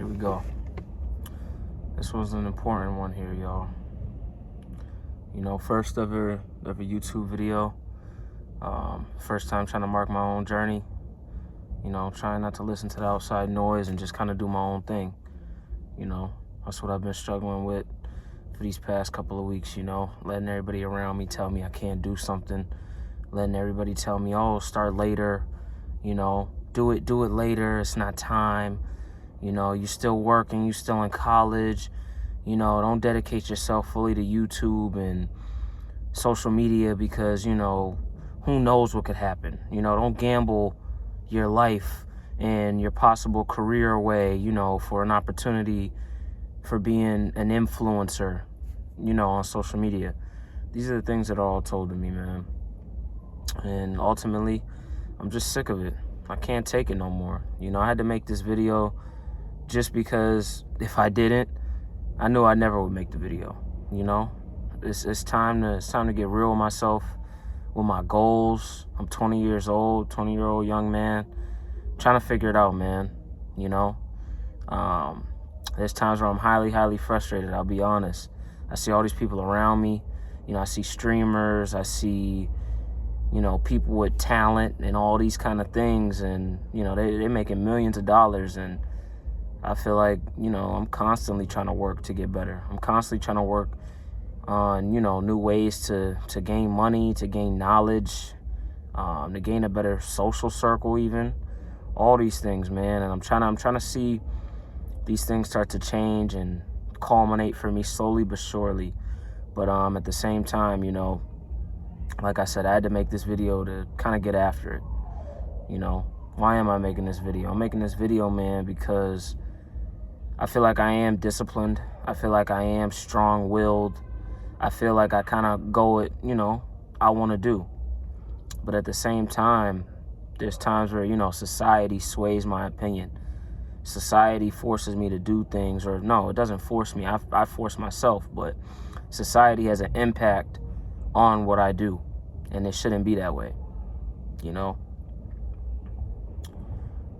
Here we go. This was an important one here, y'all. First ever YouTube video. First time trying to mark my own journey. Trying not to listen to the outside noise and just kind of do my own thing. That's what I've been struggling with for these past couple of weeks, letting everybody around me tell me I can't do something, letting everybody tell me, oh, start later, do it later, it's not time, you're still working, you're still in college, don't dedicate yourself fully to YouTube and social media because, who knows what could happen, don't gamble your life and your possible career away, for an opportunity for being an influencer, on social media. These are the things that are all told to me, man. And ultimately, I'm just sick of it. I can't take it no more. I had to make this video just because if I didn't, I knew I never would make the video. It's time to get real with myself, with my goals. I'm 20 years old, 20-year-old young man, trying to figure it out, man. There's times where I'm highly, highly frustrated, I'll be honest. I see all these people around me. I see streamers, I see, people with talent and all these kind of things. And, they're making millions of dollars. And I feel like, I'm constantly trying to work to get better. I'm constantly trying to work on, new ways to gain money, to gain knowledge, to gain a better social circle even. All these things, man. And I'm trying to see these things start to change and culminate for me slowly but surely. But at the same time, like I said, I had to make this video to kind of get after it. Why am I making this video? I'm making this video, man, because I feel like I am disciplined. I feel like I am strong-willed. I feel like I kind of go it, I want to do. But at the same time, there's times where, society sways my opinion. Society forces me to do things, or no, it doesn't force me. I force myself, but society has an impact on what I do, and it shouldn't be that way.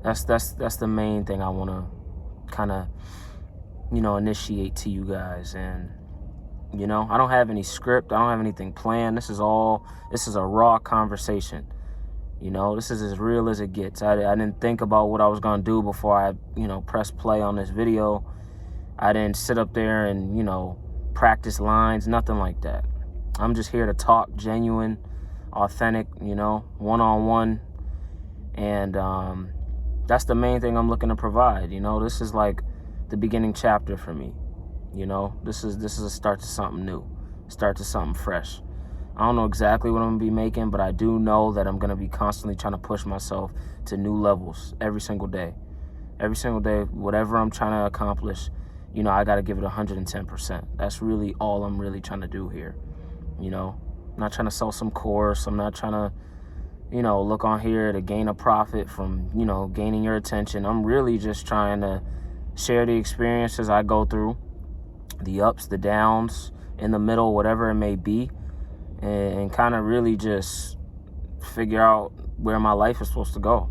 That's the main thing I want to kind of, initiate to you guys. And, I don't have any script. I don't have anything planned. This is a raw conversation. This is as real as it gets. I didn't think about what I was going to do before I, press play on this video. I didn't sit up there and, practice lines, nothing like that. I'm just here to talk genuine, authentic, one-on-one. And that's the main thing I'm looking to provide. This is like the beginning chapter for me. This is a start to something new, start to something fresh. I don't know exactly what I'm going to be making, but I do know that I'm going to be constantly trying to push myself to new levels every single day. Every single day, whatever I'm trying to accomplish, I got to give it 110%. That's really all I'm really trying to do here. I'm not trying to sell some course. I'm not trying to, look on here to gain a profit from, gaining your attention. I'm really just trying to share the experiences I go through, the ups, the downs, in the middle, whatever it may be. And kind of really just figure out where my life is supposed to go.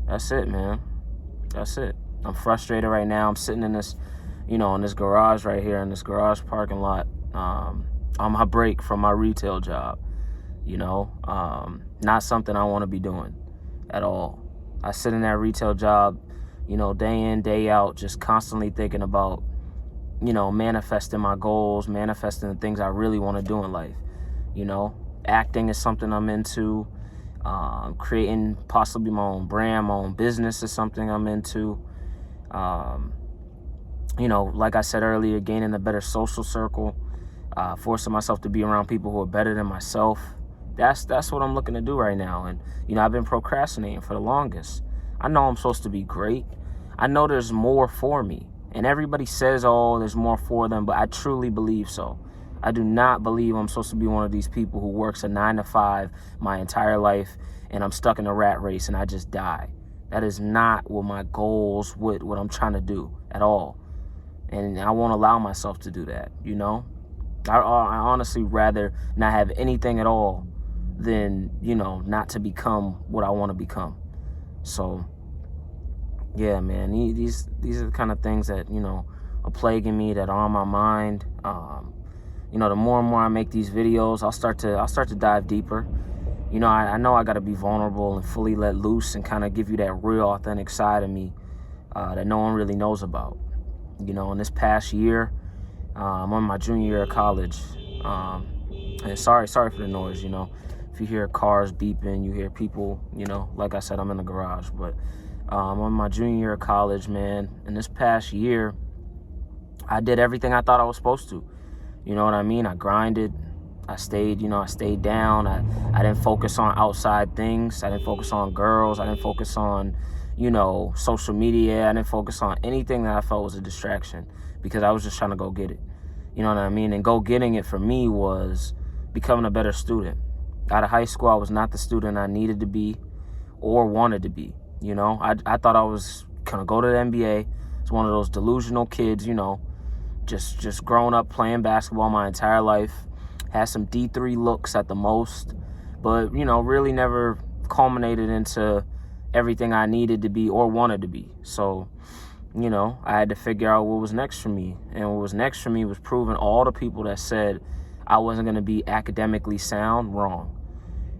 That's it, man. That's it. I'm frustrated right now. I'm sitting in this, in this garage right here, in this garage parking lot, on my break from my retail job. Not something I want to be doing at all. I sit in that retail job, day in, day out, just constantly thinking about, manifesting my goals, manifesting the things I really want to do in life. Acting is something I'm into. Creating possibly my own brand, my own business is something I'm into. Like I said earlier, gaining a better social circle, forcing myself to be around people who are better than myself. That's what I'm looking to do right now. And, I've been procrastinating for the longest. I know I'm supposed to be great. I know there's more for me. And everybody says, oh, there's more for them, but I truly believe so. I do not believe I'm supposed to be one of these people who works a 9-to-5 my entire life and I'm stuck in a rat race and I just die. That is not what my goals, what I'm trying to do at all. And I won't allow myself to do that, I honestly rather not have anything at all than, not to become what I want to become. So yeah, man, these are the kind of things that, are plaguing me, that are on my mind. The more and more I make these videos, I'll start to dive deeper. I know I got to be vulnerable and fully let loose and kind of give you that real, authentic side of me that no one really knows about. In this past year, I'm on my junior year of college. And sorry for the noise. If you hear cars beeping, you hear people, like I said, I'm in the garage. But I'm on my junior year of college, man. And this past year, I did everything I thought I was supposed to. You know what I mean? I grinded. I stayed down. I didn't focus on outside things. I didn't focus on girls. I didn't focus on, social media. I didn't focus on anything that I felt was a distraction, because I was just trying to go get it. You know what I mean? And go getting it for me was becoming a better student. Out of high school, I was not the student I needed to be or wanted to be. I thought I was going to go to the NBA. It's one of those delusional kids, just growing up playing basketball my entire life. Had some D3 looks at the most, but, really never culminated into everything I needed to be or wanted to be. So, I had to figure out what was next for me. And what was next for me was proving all the people that said I wasn't going to be academically sound wrong.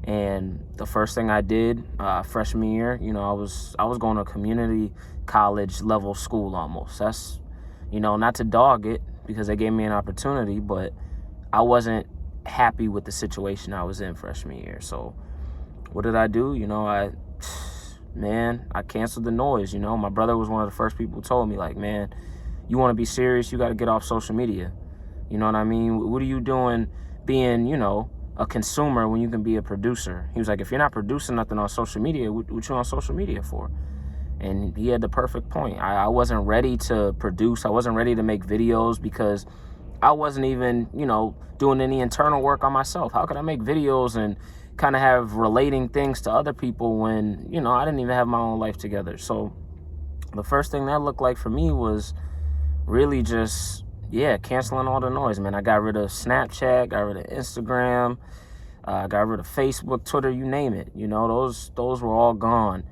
And the first thing I did freshman year, I was going to a community college level school almost. That's, not to dog it, because they gave me an opportunity, but I wasn't happy with the situation I was in freshman year. So what did I do? I canceled the noise. My brother was one of the first people who told me, like, man, you want to be serious, you got to get off social media. You know what I mean? What are you doing being, a consumer when you can be a producer? He was like, if you're not producing nothing on social media, what you on social media for? And he had the perfect point. I wasn't ready to produce. I wasn't ready to make videos because I wasn't even, doing any internal work on myself. How could I make videos and kind of have relating things to other people when, I didn't even have my own life together? So the first thing that looked like for me was really just, canceling all the noise, man. I got rid of Snapchat, got rid of Instagram, got rid of Facebook, Twitter, you name it. Those were all gone.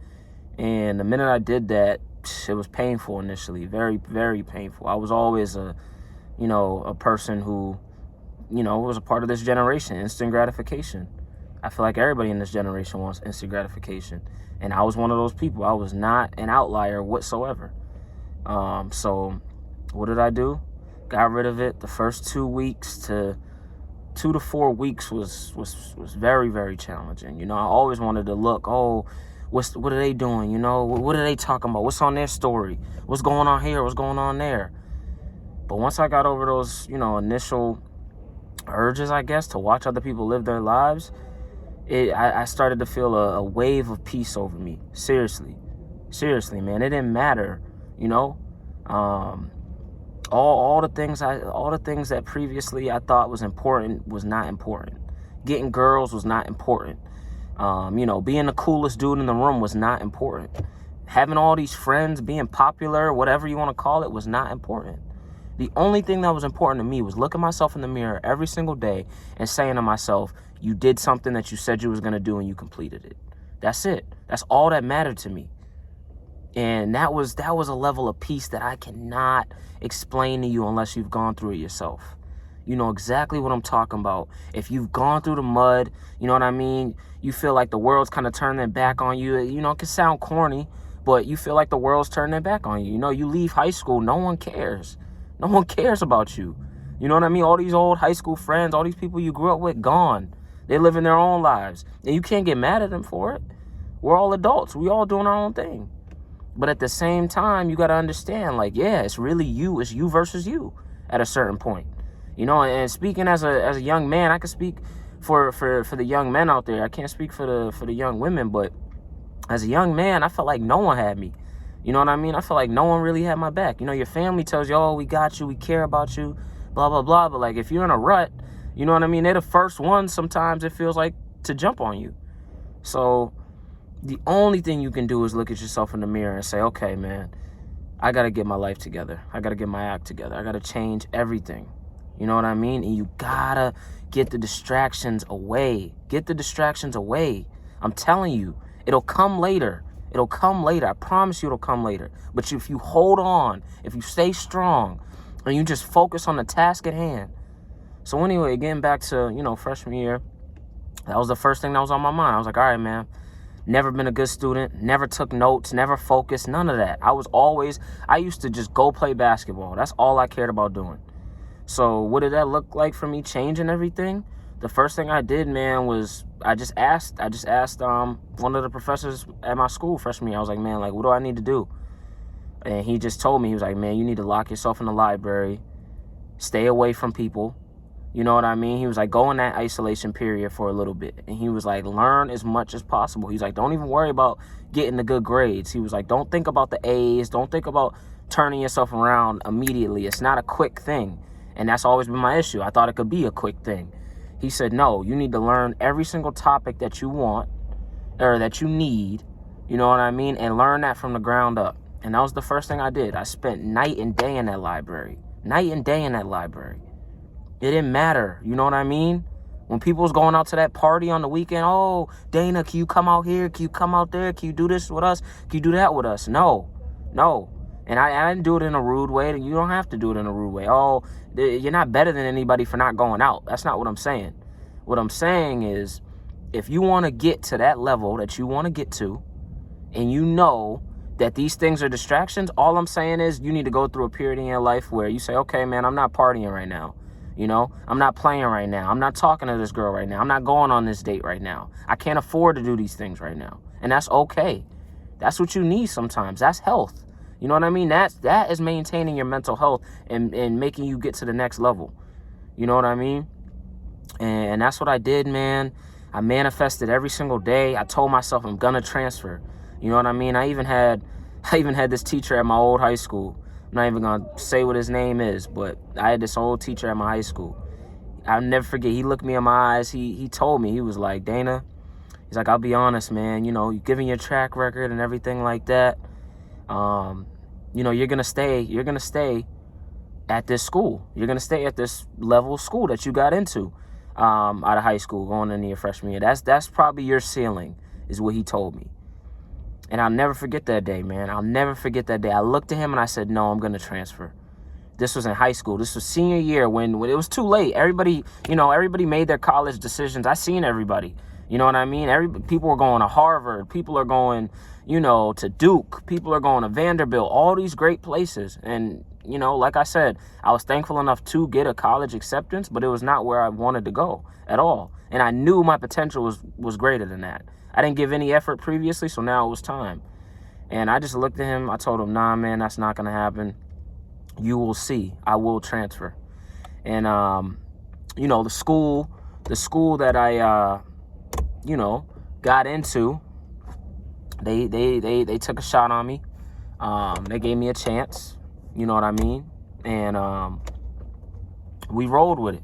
And the minute I did that, it was painful initially, very, very painful. I was always a person who, was a part of this generation, instant gratification. I feel like everybody in this generation wants instant gratification. And I was one of those people. I was not an outlier whatsoever. So what did I do? Got rid of it. The first 2 to 4 weeks was very, very challenging. I always wanted to look, what are they doing? What are they talking about? What's on their story? What's going on here? What's going on there? But once I got over those, initial urges, I guess, to watch other people live their lives, I started to feel a wave of peace over me. Seriously, man. It didn't matter, all the things that previously I thought was important was not important. Getting girls was not important. Being the coolest dude in the room was not important. Having all these friends, being popular, whatever you want to call it, was not important. The only thing that was important to me was looking myself in the mirror every single day and saying to myself, you did something that you said you was going to do and you completed it. That's it. That's all that mattered to me. And that was a level of peace that I cannot explain to you unless you've gone through it yourself. You know exactly what I'm talking about. If you've gone through the mud, you know what I mean? You feel like the world's kind of turned their back on you. It can sound corny, but you feel like the world's turned their back on you. You leave high school, no one cares. No one cares about you. You know what I mean? All these old high school friends, all these people you grew up with, gone. They're living their own lives. And you can't get mad at them for it. We're all adults. We all doing our own thing. But at the same time, you got to understand, it's really you. It's you versus you at a certain point. And speaking as a young man, I can speak for the young men out there. I can't speak for the young women, but as a young man, I felt like no one had me. You know what I mean? I felt like no one really had my back. Your family tells you, oh, we got you, we care about you, blah, blah, blah. But if you're in a rut, you know what I mean? They're the first ones sometimes, it feels like, to jump on you. So the only thing you can do is look at yourself in the mirror and say, okay, man, I got to get my life together. I got to get my act together. I got to change everything. You know what I mean? And you got to get the distractions away. Get the distractions away. I'm telling you, it'll come later. It'll come later. I promise you it'll come later. But if you hold on, if you stay strong, and you just focus on the task at hand. So anyway, getting back to, freshman year, that was the first thing that was on my mind. I was like, all right, man, never been a good student, never took notes, never focused, none of that. I used to just go play basketball. That's all I cared about doing. So what did that look like for me changing everything? The first thing I did, man, was I just asked one of the professors at my school freshman year. I was like, man, like, what do I need to do? And he just told me, he was like, man, you need to lock yourself in the library, stay away from people. You know what I mean? He was like, go in that isolation period for a little bit. And he was like, learn as much as possible. He's like, don't even worry about getting the good grades. He was like, don't think about the A's. Don't think about turning yourself around immediately. It's not a quick thing. And that's always been my issue. I thought it could be a quick thing. He said, no, you need to learn every single topic that you want or that you need, you know what I mean? And learn that from the ground up. And that was the first thing I did. I spent night and day in that library. Night and day in that library. It didn't matter, you know what I mean? When people was going out to that party on the weekend, oh, Dana, can you come out here? Can you come out there? Can you do this with us? Can you do that with us? No. And I didn't do it in a rude way. You don't have to do it in a rude way. Oh, you're not better than anybody for not going out. That's not what I'm saying. What I'm saying is, if you want to get to that level that you want to get to, and you know that these things are distractions, all I'm saying is you need to go through a period in your life where you say, okay, man, I'm not partying right now. I'm not playing right now. I'm not talking to this girl right now. I'm not going on this date right now. I can't afford to do these things right now. And that's okay. That's what you need sometimes. That's health. You know what I mean? That is maintaining your mental health and making you get to the next level. You know what I mean? And that's what I did, man. I manifested every single day. I told myself I'm gonna transfer. You know what I mean? I even had this teacher at my old high school. I'm not even going to say what his name is, but I had this old teacher at my high school. I'll never forget. He looked me in my eyes. He told me, he was like, Dana, he's like, I'll be honest, man, you're giving your track record and everything like that. You're going to stay at this school. You're going to stay at this level of school that you got into out of high school going into your freshman year. That's probably your ceiling, is what he told me. And I'll never forget that day, man. I'll never forget that day. I looked at him and I said, no, I'm going to transfer. This was in high school. This was senior year when it was too late. Everybody made their college decisions. I seen everybody. You know what I mean? People were going to Harvard. People are going, to Duke. People are going to Vanderbilt. All these great places. And, like I said, I was thankful enough to get a college acceptance, but it was not where I wanted to go at all. And I knew my potential was greater than that. I didn't give any effort previously, so now it was time. And I just looked at him. I told him, nah, man, that's not going to happen. You will see. I will transfer. And, the school that I, got into, they took a shot on me. They gave me a chance. You know what I mean? And we rolled with it,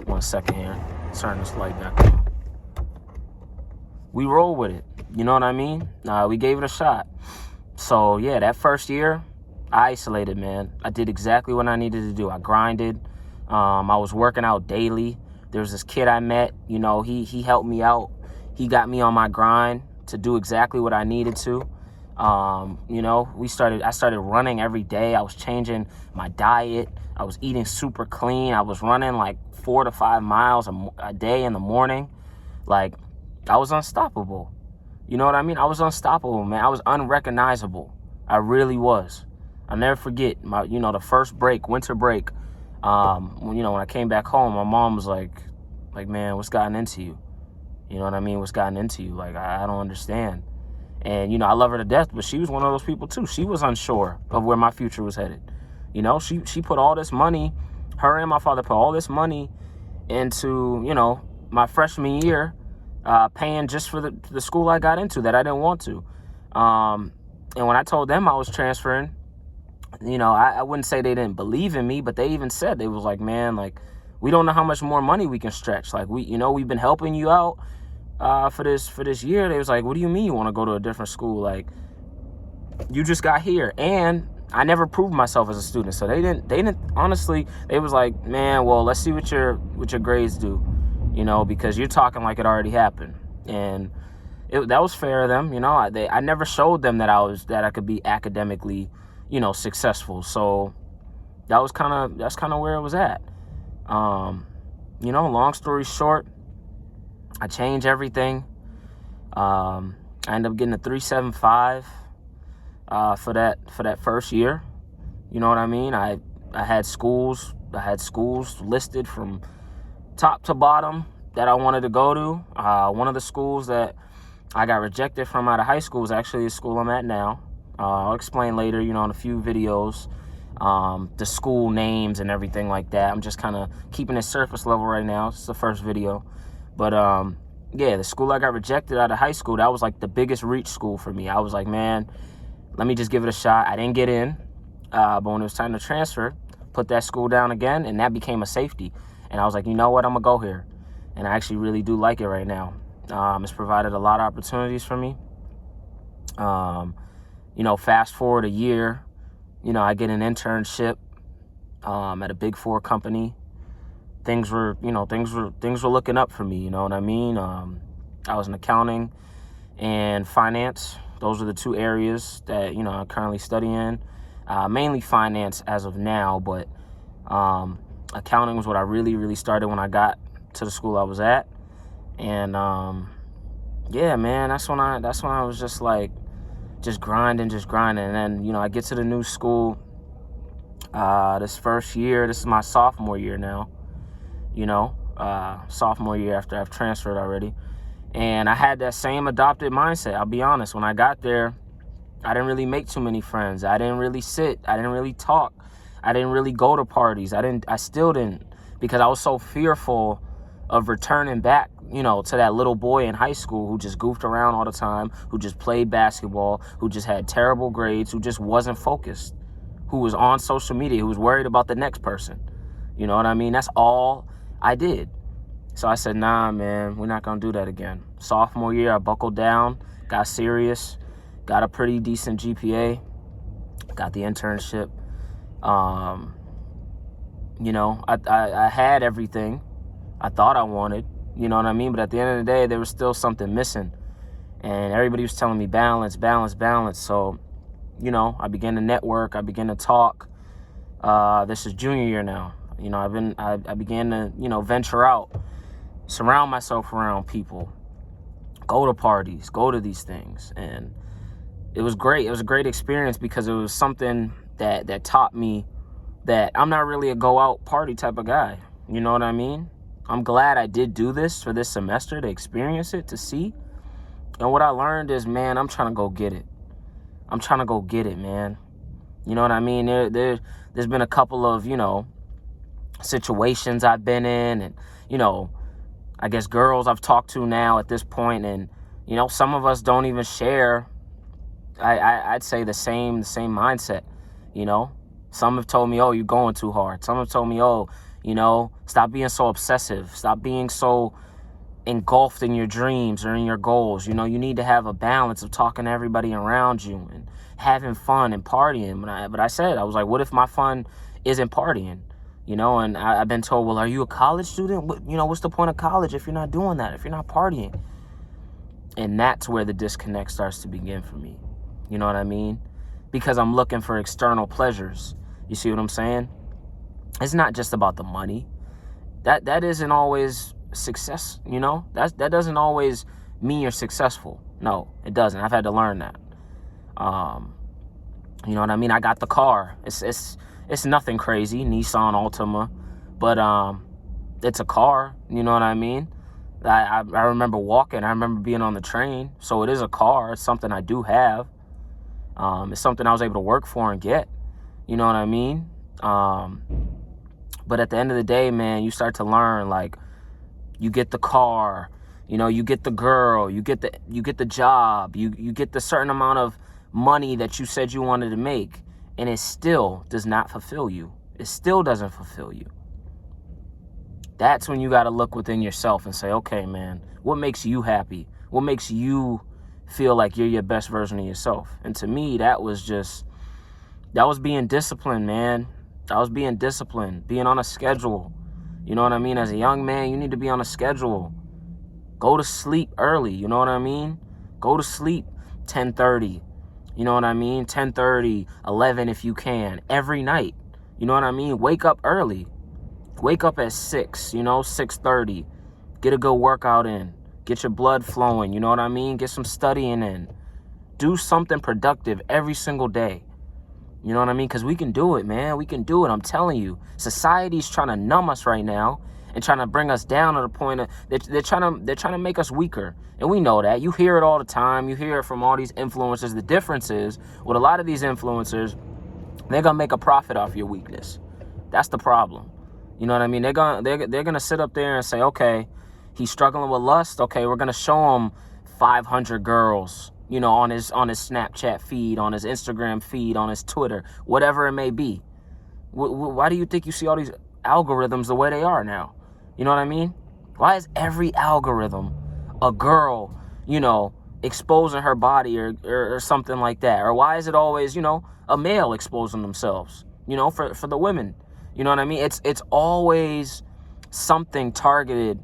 1 second here. Turn this light back on. We rolled with it. You know what I mean? We gave it a shot. So, yeah, that first year, I isolated, man. I did exactly what I needed to do. I grinded. I was working out daily. There was this kid I met. He helped me out. He got me on my grind to do exactly what I needed to. I started running every day. I was changing my diet. I was eating super clean. I was running like 4 to 5 miles a day in the morning. Like, I was unstoppable. You know what I mean? I was unstoppable, man. I was unrecognizable. I really was. I'll never forget the first break, winter break. When I came back home, my mom was like, man, what's gotten into you? You know what I mean? What's gotten into you? Like, I don't understand. And, I love her to death, but she was one of those people too. She was unsure of where my future was headed. She put all this money, her and my father put all this money into, my freshman year, paying just for the school I got into that I didn't want to. And when I told them I was transferring, I wouldn't say they didn't believe in me, but they even said, they was like, man, like, we don't know how much more money we can stretch. Like, we've been helping you out for this year. They was like, what do you mean you want to go to a different school? Like, you just got here. And I never proved myself as a student. So they didn't honestly, they was like, man, well, let's see what your grades do. Because you're talking like it already happened. And that was fair of them. I never showed them that I could be academically, successful. So that's kind of where it was at. Long story short, I changed everything. I ended up getting a 3.75 for that first year. You know what I mean? I had schools listed from top to bottom that I wanted to go to. One of the schools that I got rejected from out of high school is actually the school I'm at now. I'll explain later, in a few videos, the school names and everything like that. I'm just kind of keeping it surface level right now. It's the first video. But the school I got rejected out of high school, that was like the biggest reach school for me. I was like, man, let me just give it a shot. I didn't get in, but when it was time to transfer, put that school down again, and that became a safety. And I was like, you know what, I'm going to go here. And I actually really do like it right now. It's provided a lot of opportunities for me. Fast forward a year, I get an internship at a Big Four company. Things were looking up for me. You know what I mean? I was in accounting and finance. Those are the two areas that I currently study in. Mainly finance as of now, but accounting was what I really started when I got to the school I was at. And man, that's when I was just grinding. And then I get to the new school this first year. This is my sophomore year now. Sophomore year after I've transferred already. And I had that same adopted mindset. I'll be honest, when I got there, I didn't really make too many friends. I didn't really sit. I didn't really talk. I didn't really go to parties. I still didn't, because I was so fearful of returning back, to that little boy in high school who just goofed around all the time, who just played basketball, who just had terrible grades, who just wasn't focused, who was on social media, who was worried about the next person. You know what I mean? That's all I did. So I said, nah, man, we're not going to do that again. Sophomore year, I buckled down, got serious, got a pretty decent GPA, got the internship. I had everything I thought I wanted, you know what I mean? But at the end of the day, there was still something missing. And everybody was telling me balance. So, I began to network. I began to talk. This is junior year now. I began to, venture out, surround myself around people, go to parties, go to these things. And it was great. It was a great experience because it was something that taught me that I'm not really a go out party type of guy. You know what I mean? I'm glad I did do this for this semester to experience it, to see. And what I learned is, man, I'm trying to go get it. I'm trying to go get it, man. You know what I mean? There's been a couple of, situations I've been in, and, I guess girls I've talked to now at this point, and, some of us don't even share, I'd say the same mindset, Some have told me, oh, you're going too hard. Some have told me, oh, stop being so obsessive. Stop being so engulfed in your dreams or in your goals. You need to have a balance of talking to everybody around you and having fun and partying. But I said, I was like, what if my fun isn't partying? And I've been told, well, are you a college student? What's the point of college if you're not doing that, if you're not partying? And that's where the disconnect starts to begin for me. You know what I mean? Because I'm looking for external pleasures. You see what I'm saying? It's not just about the money. That isn't always success, That doesn't always mean you're successful. No, it doesn't. I've had to learn that. You know what I mean? I got the car. It's nothing crazy, Nissan Altima, but it's a car. You know what I mean? I remember walking. I remember being on the train. So it is a car. It's something I do have. It's something I was able to work for and get. You know what I mean? But at the end of the day, man, you start to learn, you get the car, you get the girl, you get the job, you get the certain amount of money that you said you wanted to make, and it still does not fulfill you. It still doesn't fulfill you. That's when you got to look within yourself and say, okay, man, what makes you happy? What makes you feel like you're your best version of yourself? And to me, that was being disciplined, man. I was being disciplined, being on a schedule. You know what I mean? As a young man, you need to be on a schedule. Go to sleep early, you know what I mean? Go to sleep 10:30. You know what I mean? 10:30, 11 if you can, every night. You know what I mean? Wake up early. Wake up at 6, 6:30. Get a good workout in. Get your blood flowing, you know what I mean? Get some studying in. Do something productive every single day. You know what I mean? Because we can do it, man. We can do it. I'm telling you. Society's trying to numb us right now and trying to bring us down to the point of they're trying to make us weaker. And we know that. You hear it all the time. You hear it from all these influencers. The difference is with a lot of these influencers, they're gonna make a profit off your weakness. That's the problem. You know what I mean? They're gonna sit up there and say, okay, he's struggling with lust. Okay, we're gonna show him 500 girls, on his Snapchat feed, on his Instagram feed, on his Twitter, whatever it may be. Why do you think you see all these algorithms the way they are now? You know what I mean? Why is every algorithm a girl, exposing her body or something like that? Or why is it always, a male exposing themselves, for the women? You know what I mean? It's always something targeted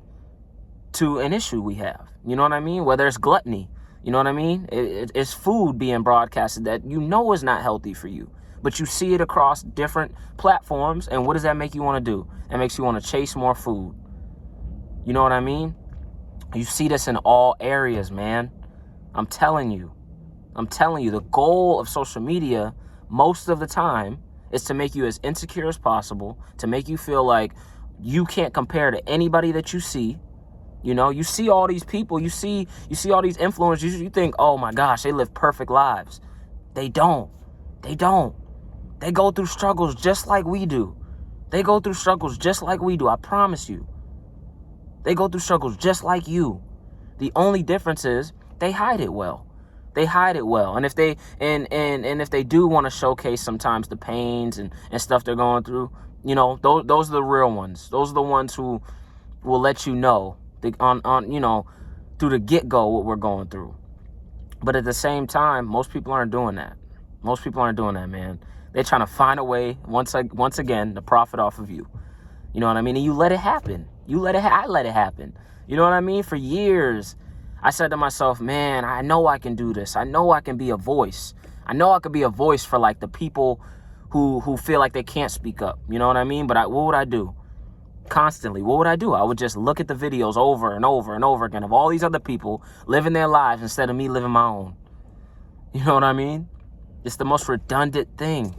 to an issue we have. You know what I mean? Whether it's gluttony, you know what I mean? It's food being broadcasted that is not healthy for you. But you see it across different platforms, and what does that make you want to do? It makes you want to chase more food. You know what I mean? You see this in all areas, man. I'm telling you, the goal of social media most of the time is to make you as insecure as possible, to make you feel like you can't compare to anybody that you see. You see all these people, you see all these influencers, you think, oh my gosh, they live perfect lives. They don't. They go through struggles just like we do. I promise you. They go through struggles just like you. The only difference is they hide it well. And if they and if they do want to showcase sometimes the pains and stuff they're going through, those are the real ones. Those are the ones who will let you know through the get-go what we're going through. But at the same time, most people aren't doing that. Man. They're trying to find a way, once again, to profit off of you. You know what I mean? And you let it happen. I let it happen. You know what I mean? For years, I said to myself, man, I know I can do this. I know I can be a voice. I know I could be a voice for like the people who feel like they can't speak up. You know what I mean? But what would I do? Constantly, what would I do? I would just look at the videos over and over and over again of all these other people living their lives instead of me living my own. You know what I mean? It's the most redundant thing.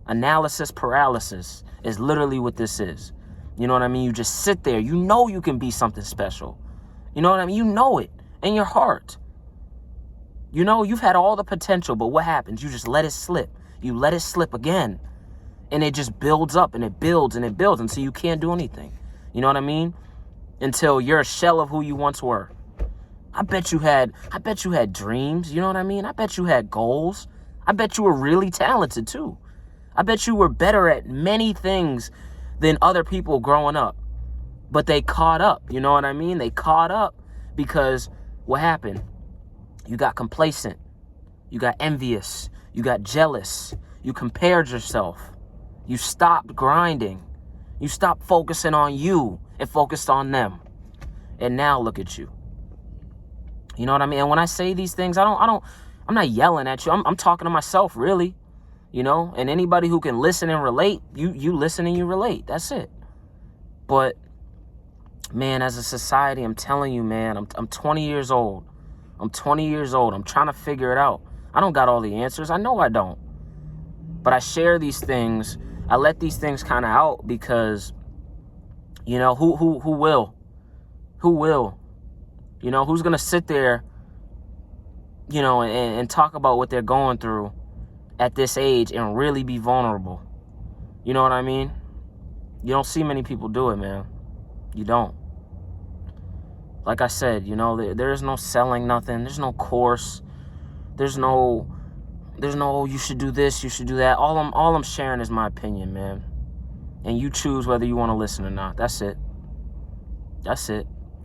Analysis paralysis is literally what this is. You know what I mean? You just sit there. You can be something special. You know what I mean? You know it in your heart. You've had all the potential, but what happens? You just let it slip. You let it slip again. And it just builds up and it builds and it builds until you can't do anything. You know what I mean? Until you're a shell of who you once were. I bet you had dreams. You know what I mean? I bet you had goals. I bet you were really talented too. I bet you were better at many things than other people growing up. But they caught up. You know what I mean? They caught up because what happened? You got complacent. You got envious. You got jealous. You compared yourself. You stopped grinding. You stopped focusing on you and focused on them. And now look at you. You know what I mean? And when I say these things, I'm not yelling at you. I'm talking to myself, really. And anybody who can listen and relate, you listen and you relate. That's it. But man, as a society, I'm telling you, man, I'm 20 years old. I'm trying to figure it out. I don't got all the answers. I know I don't. But I share these things. I let these things kind of out because, who will? Who will? Who's going to sit there, and talk about what they're going through at this age and really be vulnerable? You know what I mean? You don't see many people do it, man. You don't. Like I said, there is no selling nothing. There's no course. There's no, you should do this, you should do that. All I'm sharing is my opinion, man. And you choose whether you want to listen or not. That's it.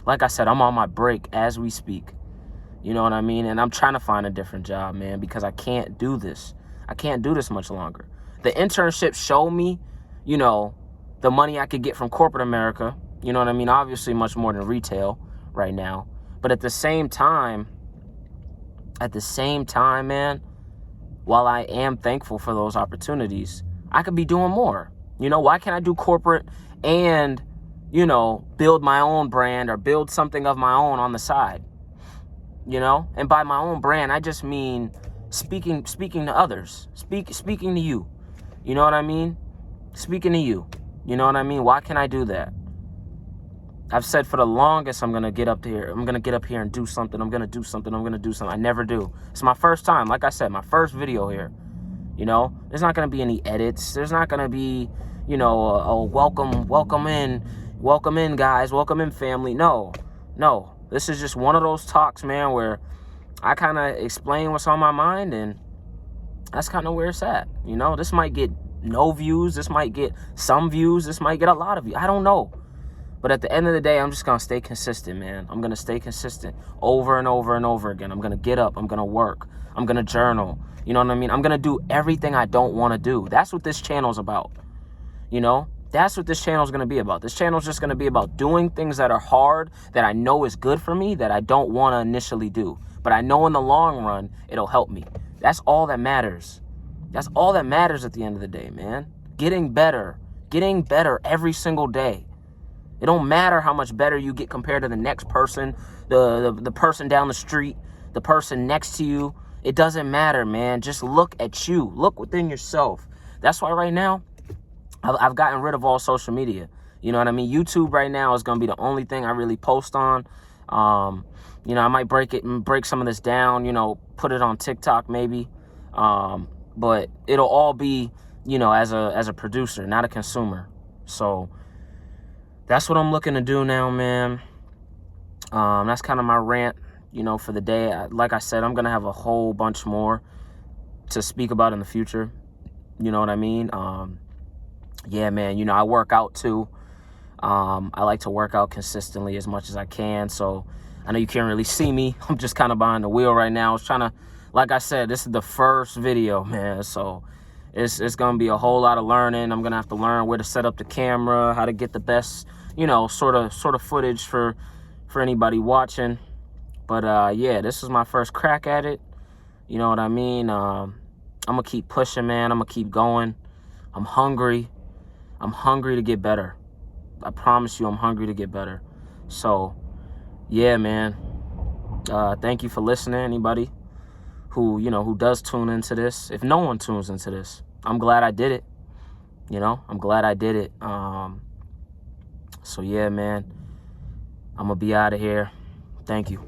Like I said, I'm on my break as we speak. You know what I mean? And I'm trying to find a different job, man, because I can't do this. I can't do this much longer. The internship showed me, the money I could get from corporate America. You know what I mean? Obviously much more than retail right now. But at the same time, at the same time, man, while I am thankful for those opportunities, I could be doing more. You know, why can't I do corporate and, you know, build my own brand or build something of my own on the side? You know, and by my own brand, I just mean speaking to others, speaking to you. You know what I mean? Speaking to you. You know what I mean? Why can't I do that? I've said for the longest, I'm going to get up here. I'm going to get up here and do something. I'm going to do something. I'm going to do something. I never do. It's my first time. Like I said, my first video here. You know, there's not going to be any edits. There's not going to be, you know, welcome in, guys. Welcome in, family. No. This is just one of those talks, man, where I kind of explain what's on my mind, and that's kind of where it's at. You know, this might get no views. This might get some views. This might get a lot of views. I don't know. But at the end of the day, I'm just going to stay consistent, man. I'm going to stay consistent over and over and over again. I'm going to get up. I'm going to work. I'm going to journal. You know what I mean? I'm going to do everything I don't want to do. That's what this channel's about. You know? That's what this channel's going to be about. This channel's just going to be about doing things that are hard, that I know is good for me, that I don't want to initially do. But I know in the long run, it'll help me. That's all that matters. That's all that matters at the end of the day, man. Getting better every single day. It don't matter how much better you get compared to the next person, the person down the street, the person next to you. It doesn't matter, man. Just look at you. Look within yourself. That's why right now, I've gotten rid of all social media. You know what I mean? YouTube right now is going to be the only thing I really post on. You know, I might break some of this down, you know, put it on TikTok maybe. But it'll all be, you know, as a producer, not a consumer. So that's what I'm looking to do now, man. That's kind of my rant, you know, for the day. Like I said, I'm going to have a whole bunch more to speak about in the future. You know what I mean? Yeah, man, you know, I work out too. I like to work out consistently as much as I can. So I know you can't really see me. I'm just kind of behind the wheel right now. I was trying to, like I said, this is the first video, man. So it's going to be a whole lot of learning. I'm going to have to learn where to set up the camera, how to get the best, you know, sort of footage for anybody watching. But yeah, this is my first crack at it. You know what I mean? I'm going to keep pushing, man. I'm going to keep going. I'm hungry. I'm hungry to get better. I promise you I'm hungry to get better. So, yeah, man. Thank you for listening, anybody who, you know, who does tune into this. If no one tunes into this, I'm glad I did it. You know, I'm glad I did it. So, yeah, man. I'm going to be out of here. Thank you.